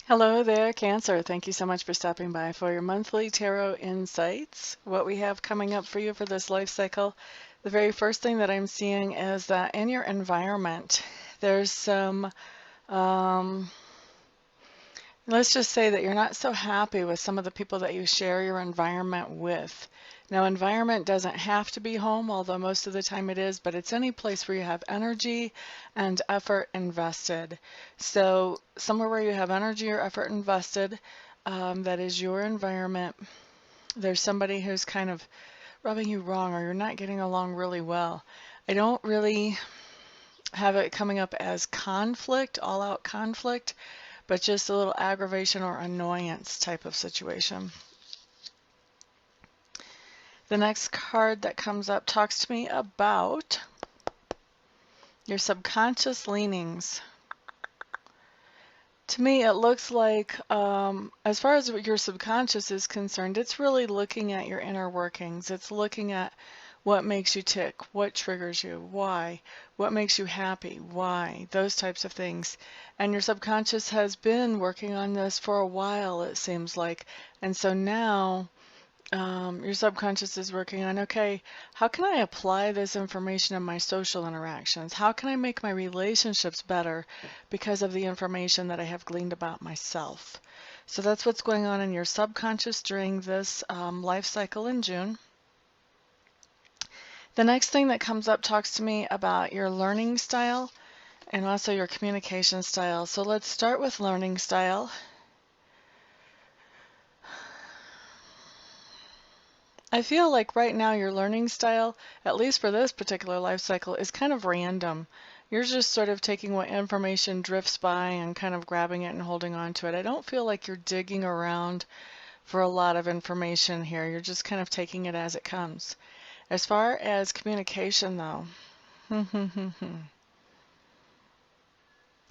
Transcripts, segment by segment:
Hello there, Cancer. Thank you so much for stopping by for your monthly tarot insights. What we have coming up for you for this life cycle, the very first thing that I'm seeing is that in your environment, there's some, um, let's just say that you're not so happy with some of the people that you share your environment with. Now, environment doesn't have to be home, although most of the time it is, but it's any place where you have energy and effort invested. So, somewhere where you have energy or effort invested, that is your environment. There's somebody who's kind of rubbing you wrong, or you're not getting along really well. I don't really have it coming up as conflict, all out conflict, but just a little aggravation or annoyance type of situation. The next card that comes up talks to me about your subconscious leanings. To me, it looks like, as far as your subconscious is concerned, it's really looking at your inner workings. It's looking at what makes you tick, what triggers you, why, what makes you happy, why, those types of things. And your subconscious has been working on this for a while, it seems like. And so now your subconscious is working on, okay, how can I apply this information in my social interactions? How can I make my relationships better because of the information that I have gleaned about myself? So that's what's going on in your subconscious during this life cycle in June. The next thing that comes up talks to me about your learning style and also your communication style. So let's start with learning style. I feel like right now your learning style, at least for this particular life cycle, is kind of random. You're just sort of taking what information drifts by and kind of grabbing it and holding on to it. I don't feel like you're digging around for a lot of information here. You're just kind of taking it as it comes. As far as communication, though,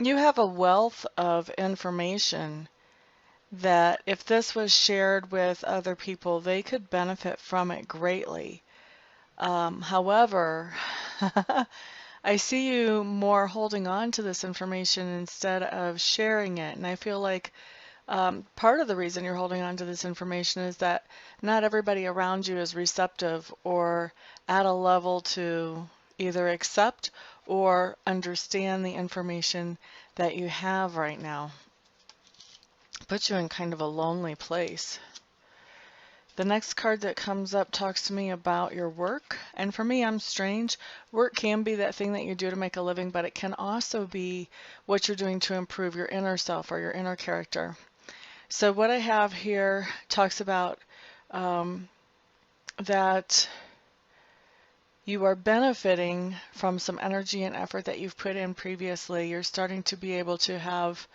you have a wealth of information that if this was shared with other people, they could benefit from it greatly. However, I see you more holding on to this information instead of sharing it. And I feel like part of the reason you're holding on to this information is that not everybody around you is receptive or at a level to either accept or understand the information that you have right now. Puts you in kind of a lonely place. The next card that comes up talks to me about your work. And for me, I'm strange. Work can be that thing that you do to make a living, but it can also be what you're doing to improve your inner self or your inner character. So what I have here talks about that you are benefiting from some energy and effort that you've put in previously. You're starting to be able to have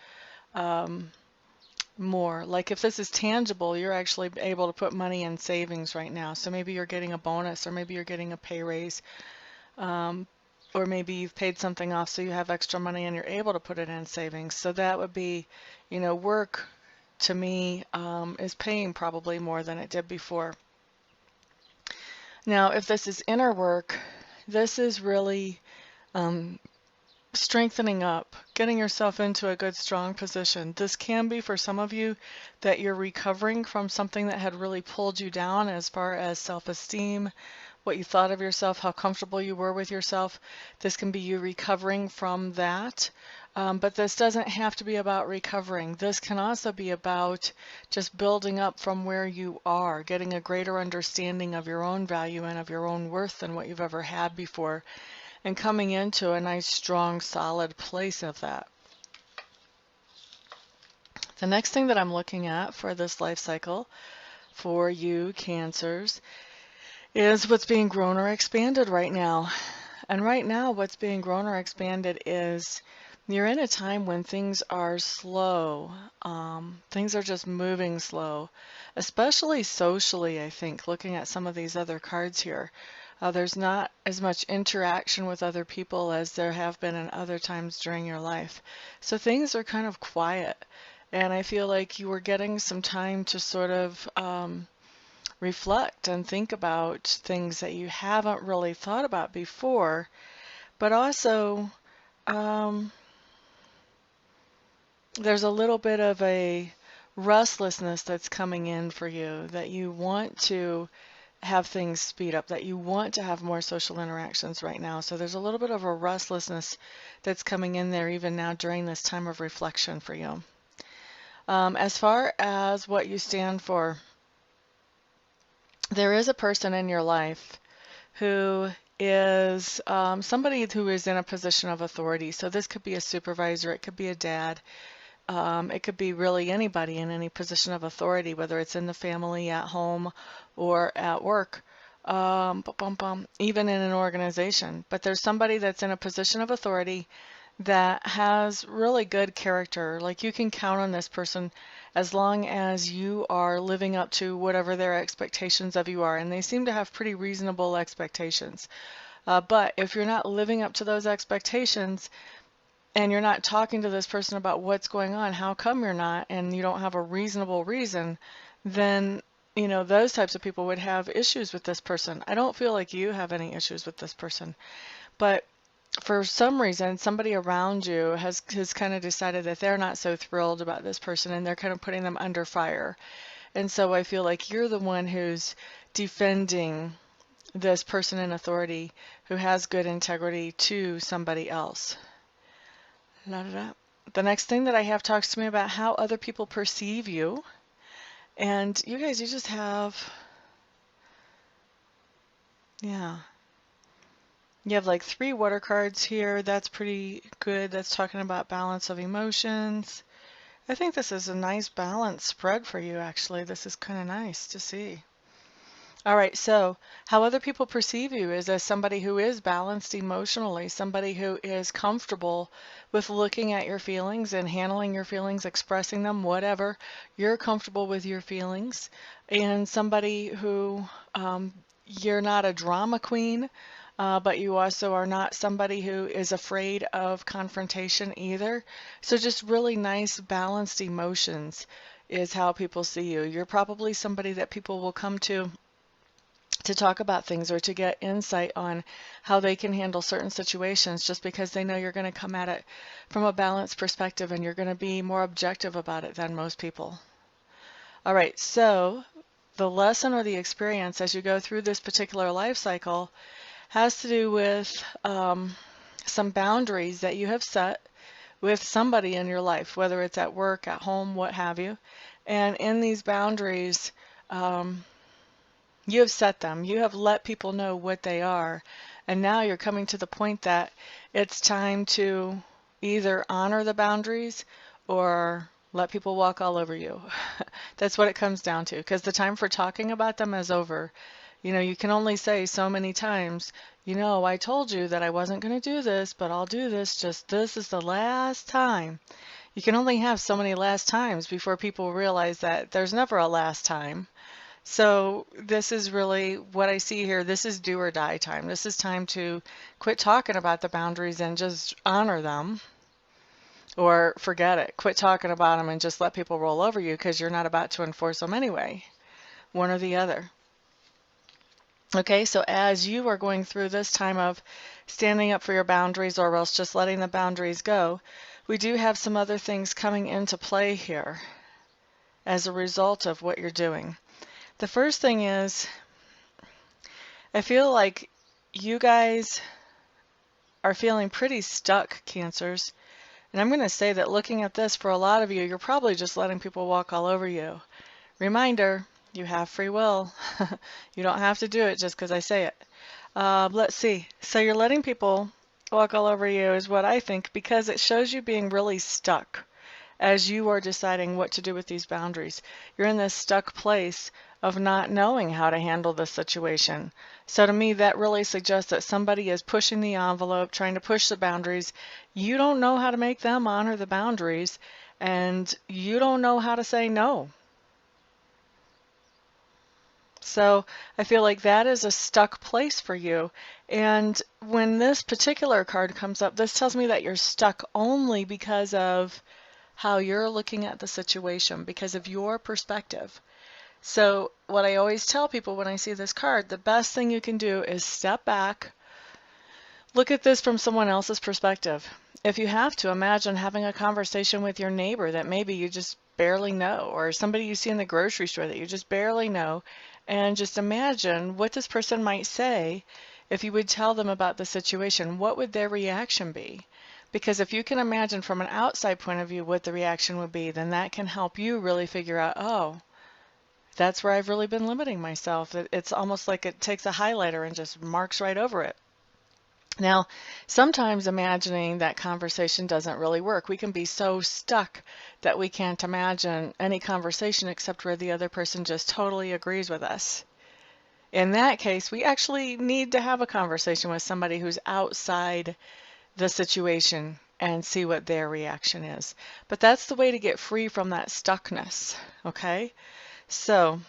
more. Like if this is tangible, you're actually able to put money in savings right now. So maybe you're getting a bonus, or maybe you're getting a pay raise, or maybe you've paid something off so you have extra money and you're able to put it in savings. So that would be, work to me is paying probably more than it did before. Now, if this is inner work, this is really strengthening up, getting yourself into a good, strong position. This can be for some of you that you're recovering from something that had really pulled you down as far as self-esteem, what you thought of yourself, how comfortable you were with yourself. This can be you recovering from that. But this doesn't have to be about recovering. This can also be about just building up from where you are, getting a greater understanding of your own value and of your own worth than what you've ever had before, and coming into a nice, strong, solid place of that. The next thing that I'm looking at for this life cycle for you Cancers is what's being grown or expanded right now. And right now what's being grown or expanded is you're in a time when things are slow. Things are just moving slow, especially socially, I think, looking at some of these other cards here. There's not as much interaction with other people as there have been in other times during your life. So things are kind of quiet. And I feel like you were getting some time to sort of reflect and think about things that you haven't really thought about before, but also there's a little bit of a restlessness that's coming in for you, that you want to have things speed up, that you want to have more social interactions right now. So there's a little bit of a restlessness that's coming in there even now during this time of reflection for you. As far as what you stand for, there is a person in your life who is somebody who is in a position of authority. So this could be a supervisor, it could be a dad, it could be really anybody in any position of authority, whether it's in the family, at home, or at work, even in an organization. But there's somebody that's in a position of authority that has really good character. Like, you can count on this person as long as you are living up to whatever their expectations of you are. And they seem to have pretty reasonable expectations. But if you're not living up to those expectations, and you're not talking to this person about what's going on, how come you're not, and you don't have a reasonable reason, then, you know, those types of people would have issues with this person. I don't feel like you have any issues with this person, but for some reason, somebody around you has kind of decided that they're not so thrilled about this person, and they're kind of putting them under fire. And so I feel like you're the one who's defending this person in authority who has good integrity to somebody else. The next thing that I have talks to me about how other people perceive you. And you guys, you just have, yeah. You have like 3 water cards here. That's pretty good. That's talking about balance of emotions. I think this is a nice balance spread for you, actually. This is kind of nice to see. All right, so how other people perceive you is as somebody who is balanced emotionally, somebody who is comfortable with looking at your feelings and handling your feelings, expressing them, whatever. You're comfortable with your feelings, and somebody who you're not a drama queen, but you also are not somebody who is afraid of confrontation either. So just really nice balanced emotions is how people see you. You're probably somebody that people will come to talk about things or to get insight on how they can handle certain situations, just because they know you're going to come at it from a balanced perspective and you're going to be more objective about it than most people. All right, so the lesson or the experience as you go through this particular life cycle has to do with some boundaries that you have set with somebody in your life, whether it's at work, at home, what have you. And in these boundaries, you have set them. You have let people know what they are. And now you're coming to the point that it's time to either honor the boundaries or let people walk all over you. That's what it comes down to, because the time for talking about them is over. You know, you can only say so many times, you know, I told you that I wasn't going to do this, but I'll do this. Just this is the last time. You can only have so many last times before people realize that there's never a last time. So this is really what I see here. This is do or die time. This is time to quit talking about the boundaries and just honor them, or forget it. Quit talking about them and just let people roll over you, because you're not about to enforce them anyway. One or the other. Okay, so as you are going through this time of standing up for your boundaries or else just letting the boundaries go, we do have some other things coming into play here as a result of what you're doing. The first thing is, I feel like you guys are feeling pretty stuck, Cancers. And I'm going to say that looking at this, for a lot of you, you're probably just letting people walk all over you. Reminder, you have free will. You don't have to do it just because I say it. Let's see. So you're letting people walk all over you is what I think, because it shows you being really stuck as you are deciding what to do with these boundaries. You're in this stuck place of not knowing how to handle this situation. So to me, that really suggests that somebody is pushing the envelope, trying to push the boundaries. You don't know how to make them honor the boundaries, and you don't know how to say no. So I feel like that is a stuck place for you. And when this particular card comes up, this tells me that you're stuck only because of how you're looking at the situation, because of your perspective. So what I always tell people when I see this card, the best thing you can do is step back, Look at this from someone else's perspective. If you have to, imagine having a conversation with your neighbor that maybe you just barely know, or somebody you see in the grocery store that you just barely know, and just imagine what this person might say if you would tell them about the situation. What would their reaction be? Because if you can imagine from an outside point of view what the reaction would be, then that can help you really figure out, oh, that's where I've really been limiting myself. It's almost like it takes a highlighter and just marks right over it. Now, sometimes imagining that conversation doesn't really work. We can be so stuck that we can't imagine any conversation except where the other person just totally agrees with us. In that case, we actually need to have a conversation with somebody who's outside the situation and see what their reaction is. But that's the way to get free from that stuckness, okay? So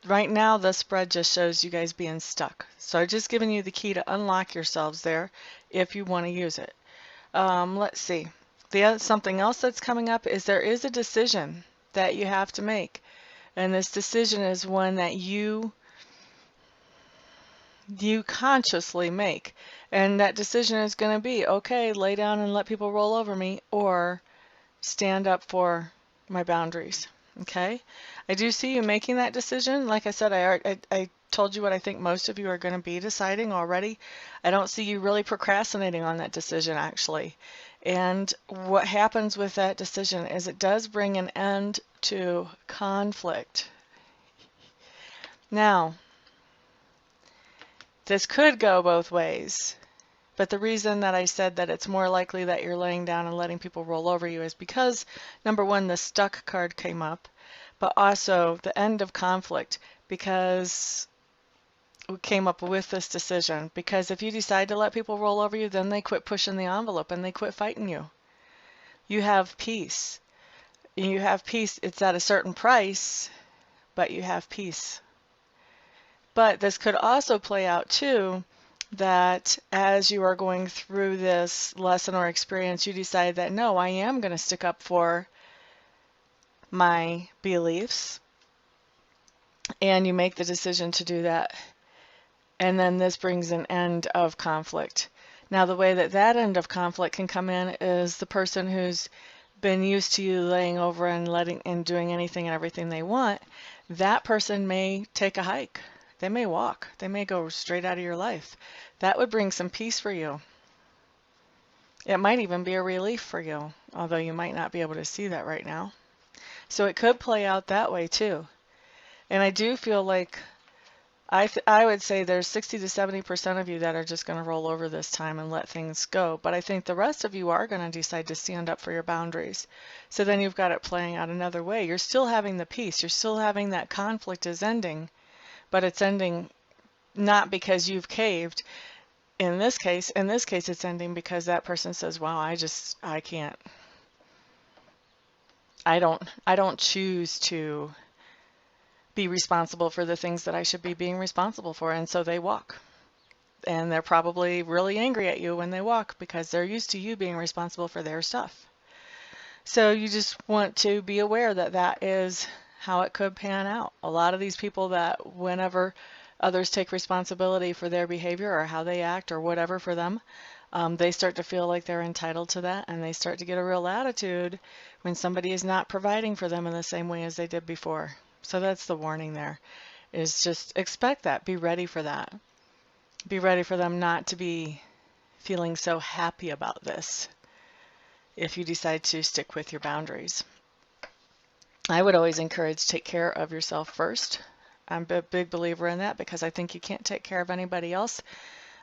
right now, the spread just shows you guys being stuck. So I've just given you the key to unlock yourselves there if you want to use it. Let's see. Something else that's coming up is there is a decision that you have to make. And this decision is one that you consciously make. And that decision is going to be, okay, lay down and let people roll over me, or stand up for my boundaries. Okay, I do see you making that decision. Like I said, I told you what I think most of you are going to be deciding already. I don't see you really procrastinating on that decision, actually. And what happens with that decision is it does bring an end to conflict. Now, this could go both ways. But the reason that I said that it's more likely that you're laying down and letting people roll over you is because, number one, the stuck card came up, but also the end of conflict, because we came up with this decision. Because if you decide to let people roll over you, then they quit pushing the envelope and they quit fighting you. You have peace. You have peace. It's at a certain price, but you have peace. But this could also play out too, that as you are going through this lesson or experience, you decide that, no, I am going to stick up for my beliefs, and you make the decision to do that. And then this brings an end of conflict. Now, the way that that end of conflict can come in is the person who's been used to you laying over and letting and doing anything and everything they want, that person may take a hike. They may walk. They may go straight out of your life. That would bring some peace for you. It might even be a relief for you, although you might not be able to see that right now. So it could play out that way too. And I do feel like I would say there's 60 to 70% of you that are just going to roll over this time and let things go. But I think the rest of you are going to decide to stand up for your boundaries. So then you've got it playing out another way. You're still having the peace. You're still having that conflict is ending, but it's ending not because you've caved. In this case, it's ending because that person says, wow, I can't. I don't choose to be responsible for the things that I should be being responsible for. And so they walk. And they're probably really angry at you when they walk because they're used to you being responsible for their stuff. So you just want to be aware that that is how it could pan out. A lot of these people that whenever others take responsibility for their behavior or how they act or whatever for them, they start to feel like they're entitled to that, and they start to get a real attitude when somebody is not providing for them in the same way as they did before. So that's the warning there, is just expect that. Be ready for that. Be ready for them not to be feeling so happy about this if you decide to stick with your boundaries. I would always encourage take care of yourself first. I'm a big believer in that because I think you can't take care of anybody else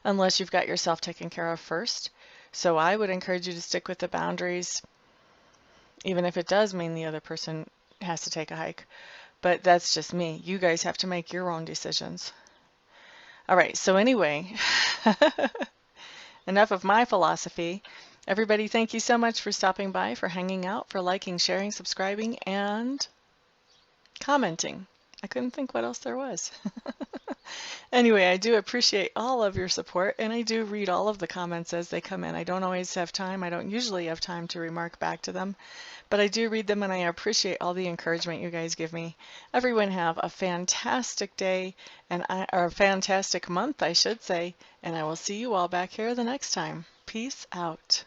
unless you've got yourself taken care of first. So I would encourage you to stick with the boundaries, even if it does mean the other person has to take a hike. But that's just me. You guys have to make your own decisions. All right, so anyway, enough of my philosophy. Everybody, thank you so much for stopping by, for hanging out, for liking, sharing, subscribing, and commenting. I couldn't think what else there was. Anyway, I do appreciate all of your support, and I do read all of the comments as they come in. I don't always have time. I don't usually have time to remark back to them, but I do read them, and I appreciate all the encouragement you guys give me. Everyone have a fantastic day, or a fantastic month, I should say, and I will see you all back here the next time. Peace out.